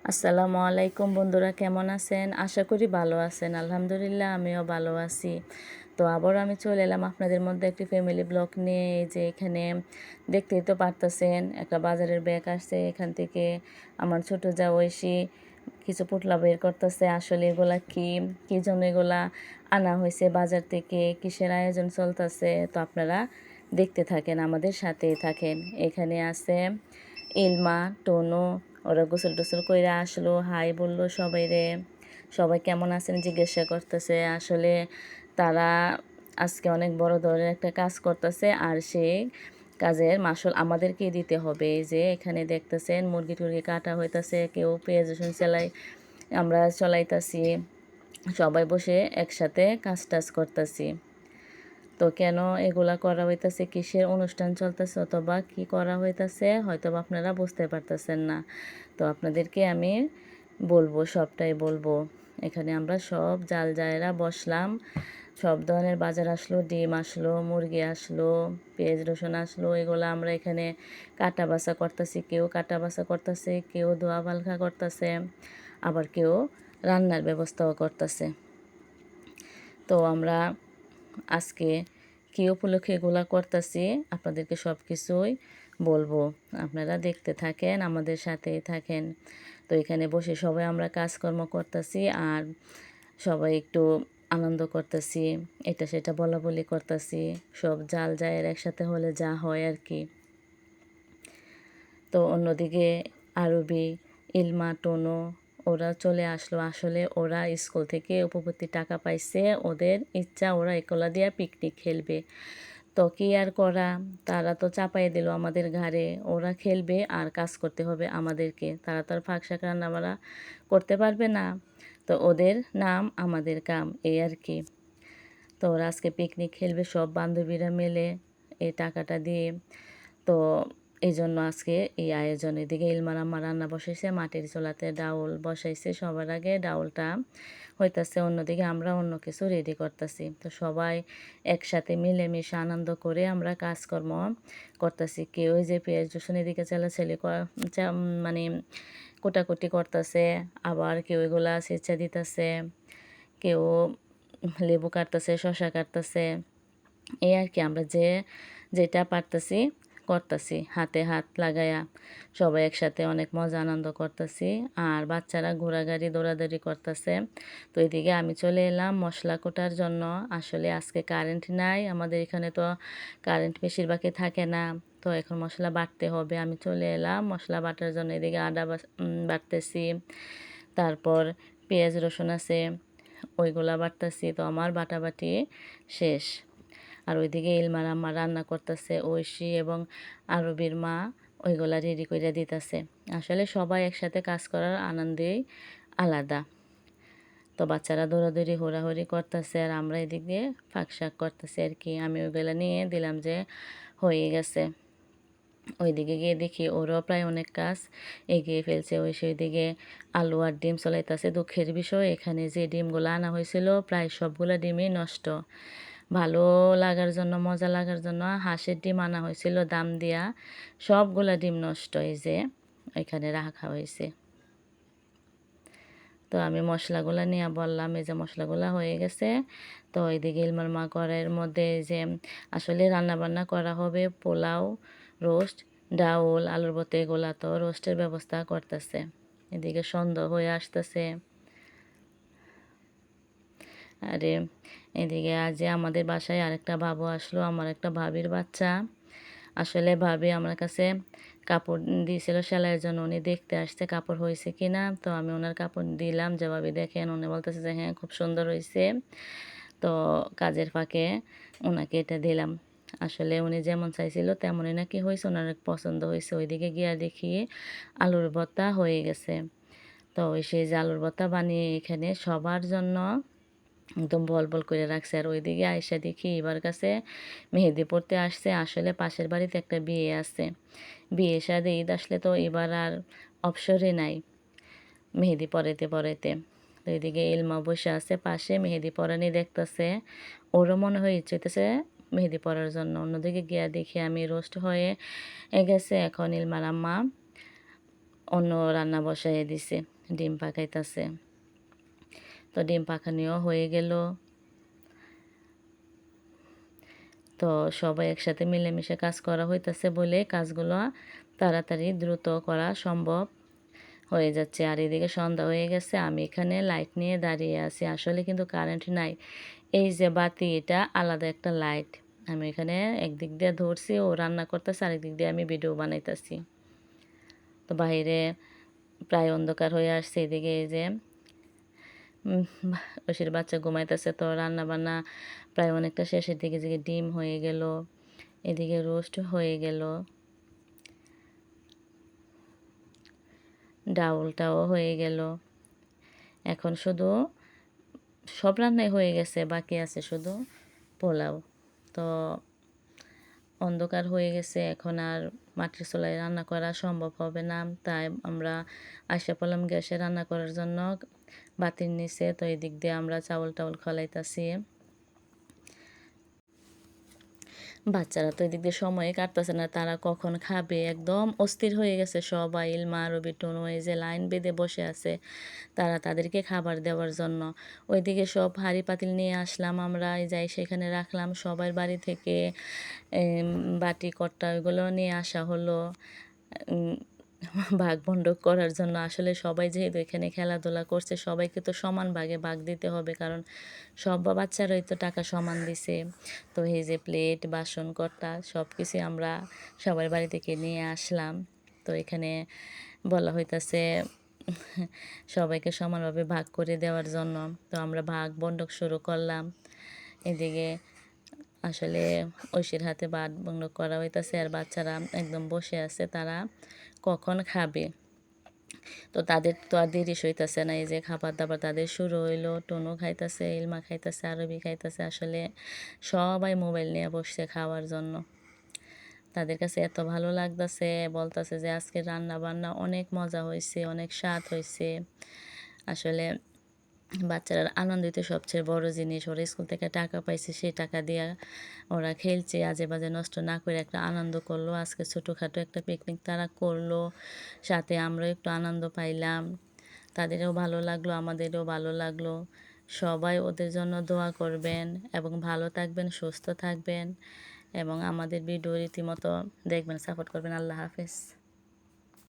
আসসালামু আলাইকুম বন্ধুরা, কেমন আছেন? আশা করি ভালো আছেন। আলহামদুলিল্লাহ আমিও ভালো আছি। তো আবারও আমি চলে এলাম আপনাদের মধ্যে একটি ফ্যামিলি ব্লগ নিয়ে। এই যে এখানে দেখতেই তো পারতেছেন একটা বাজারের ব্যাগ আসছে, এখান থেকে আমার ছোট যা ঐশী কিছু পুটলা বের করতেছে। আসলে এগুলা কি জন্য এগুলা আনা হয়েছে বাজার থেকে, কিসের আয়োজন চলতেছে, তো আপনারা দেখতে থাকেন, আমাদের সাথেই থাকেন। এখানে আছে ইলমা, টনু, ওরা গোসল টোসল করে আসলো, হাই বললো সবাই কেমন আছেন জিজ্ঞাসা করতেছে। আসলে তারা আজকে অনেক বড় ধরনের একটা কাজ করতেছে, আর সেই কাজের মাসুল আমাদেরকেই দিতে হবে। এই যে এখানে দেখতেছেন মুরগি টুরগি কাটা হইতাছে, কেউ পেঁয়াজ রসুন আমরা চলাইতাছি, সবাই বসে একসাথে কাজ টাজ করতেছি। তো কেন এগুলা করা হইতাছে, কিসের অনুষ্ঠান চলতেছে অথবা কি করা হইতাছে হয়তো আপনারা বুঝতে পারতেছেন না। তো আপনাদেরকে আমি বলবো, সবটাই বলবো। এখানে আমরা সব জাল জায়রা বসলাম, সব ধরনের বাজার আসলো, ডিম আসলো, মুরগি আসলো, পেঁয়াজ রসুন আসলো, এগুলো আমরা এখানে কাটা বাছা করতেছি। কেউ কাটা বাছা করতেছে, কেউ ধোয়া পালখা করতেছে, আবার কেউ রান্নার ব্যবস্থাও করতেছে। তো আমরা আজকে কী উপলক্ষে এগুলা করতেছি আপনাদেরকে সব কিছুই বলবো, আপনারা দেখতে থাকেন, আমাদের সাথেই থাকেন। তো এখানে বসে সবাই আমরা কাজকর্ম করতেছি, আর সবাই একটু আনন্দ করতেছি, এটা সেটা বলা বলি করতেছি, সব জাল জায়ের একসাথে হলে যা হয় আর কি। তো অন্যদিকে আরবি, ইলমা, টনু ওরা চলে আসলো। আসলে ওরা স্কুল থেকে উপবর্তী টাকা পাইছে, ওদের ইচ্ছা ওরা একলা দিয়া পিকনিক খেলবে। তো কি আর করা, তারা তো চাপাই দিল আমাদের ঘাড়ে, ওরা খেলবে আর কাজ করতে হবে আমাদেরকে, তারা তো আর ফাঁক শাক রান্না বান্না করতে পারবে না। তো ওদের নাম আমাদের কাম, এই আর কি। তো ওরা আজকে পিকনিক খেলবে সব বান্ধবীরা মিলে এই টাকাটা দিয়ে। তো এই জন্য আজকে এই আয়োজন। এদিকে ইলমার আম্মা রান্না বসাইছে, মাটির চুলাতে ডাউল বসাইছে, সবার আগে ডাউলটা হইতাছে, অন্যদিকে আমরা অন্য কিছু রেডি করতেছি। তো সবাই একসাথে মিলেমিশে আনন্দ করে আমরা কাজকর্ম করতেছি। কেউ যে পেঁয়াজ রসুন এদিকে চেলাচেলি মানে কোটাকুটি করতেছে, আবার কেউ এগুলা ছেঁচা দিতেছে, কেউ লেবু কাটতেছে, শসা কাটতেছে, এই আর কি। আমরা যেটা পারতেছি করতেছি, হাতে হাত লাগায়া সবাই একসাথে অনেক মজা আনন্দ করতেছি। আর বাচ্চারা ঘোরাঘুরি দৌড়াদৌড়ি করতেছে। তো এদিকে আমি চলে এলাম মশলা কোটার জন্য। আসলে আজকে কারেন্ট নাই, আমাদের এখানে তো কারেন্ট বেশিরভাগই থাকে না। তো এখন মশলা বাটতে হবে, আমি চলে এলাম মশলা বাটার জন্য। এদিকে আদা বাটতেছি, তারপর পেঁয়াজ রসুন আছে ওইগুলা বাটতেছি। তো আমার বাটাবাটি শেষ। আর ওইদিকে ইলমার আম্মা রান্না করতেছে, ঐশী এবং আরবির মা ওইগুলা রেডি করে দিতেছে। আসলে সবাই একসাথে কাজ করার আনন্দেই আলাদা। তো বাচ্চারা দৌড়াদৌড়ি হুড়াহুড়ি করতেছে, আর আমরা এদিকে ফাঁক শাক করতেছি আর কি। আমি ওইগুলা নিয়ে দিলাম যে হয়ে গেছে। ওইদিকে গিয়ে দেখি ওরাও প্রায় অনেক কাজ এগিয়ে ফেলছে। ওইদিকে আলু আর ডিম চলাইতেছে। দুঃখের বিষয়, এখানে যে ডিমগুলো আনা হয়েছিল প্রায় সবগুলো ডিমই নষ্ট। ভালো লাগার জন্য, মজা লাগার জন্য হাঁসের ডিম আনা হয়েছিল দাম দিয়া, সবগুলা ডিম নষ্ট, এই যে এখানে রাখা হয়েছে। তো আমি মশলাগুলো নিয়ে বললাম এই যে মশলাগুলো হয়ে গেছে। তো এইদিকে ইলমার মা কড়াইয়ের মধ্যে এই যে আসলে রান্নাবান্না করা হবে, পোলাও, রোস্ট, ডাউল, আলুর ভর্তা, এগুলা তো রোস্টের ব্যবস্থা করতেছে। এদিকে সন্ধ্যা হয়ে আসতেছে। আরে এদিকে আজ আমাদের বাসায় আরেকটা বাবু আসলো, আমার একটা ভাবির বাচ্চা। আসলে ভাবি আমার কাছে কাপড় দিয়েছিল সেলাইয়ের জন্য, উনি দেখতে আসছে কাপড় হয়েছে কি না। তো আমি ওনার কাপড় দিলাম, যে ভাবি দেখেন, উনি বলতেছে যে হ্যাঁ খুব সুন্দর হয়েছে। তো কাজের ফাঁকে ওনাকে এটা দিলাম। আসলে উনি যেমন চাইছিল তেমনই নাকি হয়েছে, ওনার পছন্দ হয়েছে। ওইদিকে গিয়া দেখি আলুর ভর্তা হয়ে গেছে। তো ওই সেই যে আলুর ভর্তা বানিয়ে এখানে সবার জন্য একদম বল বল করে রাখছে। আর ওইদিকে আয়সা দেখি এবার কাছে মেহেদি পড়তে আসছে। আসলে পাশের বাড়িতে একটা বিয়ে আছে, বিয়ে শাদী ঈদ আসলে তো এবার আর অবসরই নাই মেহেদি পরাইতে পরাইতে। তো এদিকে ইলমা বসে আছে পাশে, মেহেদি পরানি দেখতেছে, ওরও মনে হয় ইচ্ছে হইতেছে মেহেদি পরার জন্য। অন্যদিকে গিয়া দেখি আমি রোস্ট হয়ে গেছে। এখন ইলমার আম্মা অন্য রান্না বসাইয়ে দিছে, ডিম পাকাইতাছে। তো ডিম পাকানিও হয়ে গেল। তো সবাই একসাথে মিলেমিশে কাজ করা হইতাছে বলে কাজগুলো তাড়াতাড়ি দ্রুত করা সম্ভব হয়ে যাচ্ছে। আর এদিকে সন্ধ্যা হয়ে গেছে, আমি এখানে লাইট নিয়ে দাঁড়িয়ে আছি। আসলে কিন্তু কারেন্ট নাই। এই যে বাতি, এটা আলাদা একটা লাইট। আমি এখানে একদিক দিয়ে ধরছি, ও রান্না করতেছে, আরেকদিক দিয়ে আমি ভিডিও বানাইতেছি। তো বাইরে প্রায় অন্ধকার হয়ে আসছে। এদিকে এই যে ঐশীর বাচ্চা ঘুমাইতেছে। তো রান্না বান্না প্রায় অনেকটা শেষের দিকে, যে ডিম হয়ে গেল, এদিকে রোস্ট হয়ে গেল, ডাউলটাও হয়ে গেল। এখন শুধু সব রান্নাই হয়ে গেছে, বাকি আছে শুধু পোলাও। তো অন্ধকার হয়ে গেছে, এখন আর মাটির চুলায় রান্না করা সম্ভব হবে না। তাই আমরা আইসা পড়লাম গ্যাসে রান্না করার জন্য বাতির নিচে। তো এই দিক দিয়ে আমরা চাউল টাউল খোলাইতাছি। বাচ্চারা তো এদিক দিয়ে সময় কাটতেছে না, তারা কখন খাবে একদম অস্থির হয়ে গেছে সবাই। ইলমা, রবি, টুনু এই যে লাইন বেঁধে বসে আছে তারা তাদেরকে খাবার দেওয়ার জন্য। ওইদিকে সব হাঁড়ি পাতিল নিয়ে আসলাম আমরা, যাই সেখানে রাখলাম। সবার বাড়ি থেকে বাটি কট্টা ওইগুলো নিয়ে আসা হলো ভাগ বন্টন করার জন্য। আসলে সবাই যেহেতু এখানে খেলাধুলা করছে, সবাইকে তো সমান ভাগে ভাগ দিতে হবে, কারণ সব বাচ্চারাই তো টাকা সমান দিছে। তো এই যে প্লেট, বাসন কর্তা সব কিছুই আমরা সবার বাড়ি থেকে নিয়ে আসলাম। তো এখানে বলা হইতাছে সবাইকে সমানভাবে ভাগ করে দেওয়ার জন্য। তো আমরা ভাগ বন্টন শুরু করলাম। এদিকে আসলে ঐশীর হাতে ভাত বন্টন করা হইতাছে, আর বাচ্চারা একদম বসে আছে, তারা কখন খাবে। তো তাদের তো আর দেরি সইতাছে না, এই যে খাবার দাবার তাদের শুরু হইলো। টুনু খাইতাছে, ইলমা খাইতাছে, আরবি খাইতাছে। আসলে সবাই মোবাইল নিয়ে বসছে খাওয়ার জন্য। তাদের কাছে এত ভালো লাগতাছে, বলতাছে যে আজকে রান্না বান্না অনেক মজা হয়েছে, অনেক স্বাদ হয়েছে। আসলে বাচ্চারা আনন্দিত সবচেয়ে বড় জিনিস। ওরা স্কুল থেকে টাকা পাইছে, সেই টাকা দিয়ে ওরা খেলছে, আজে বাজে নষ্ট না করে একটা আনন্দ করলো। আজকে ছোটোখাটো একটা পিকনিক তারা করলো, সাথে আমরাও একটু আনন্দ পাইলাম। তাদেরও ভালো লাগলো, আমাদেরও ভালো লাগলো। সবাই ওদের জন্য দোয়া করবেন এবং ভালো থাকবেন, সুস্থ থাকবেন এবং আমাদের ভিডিও রীতিমতো দেখবেন, সাপোর্ট করবেন। আল্লাহ হাফেজ।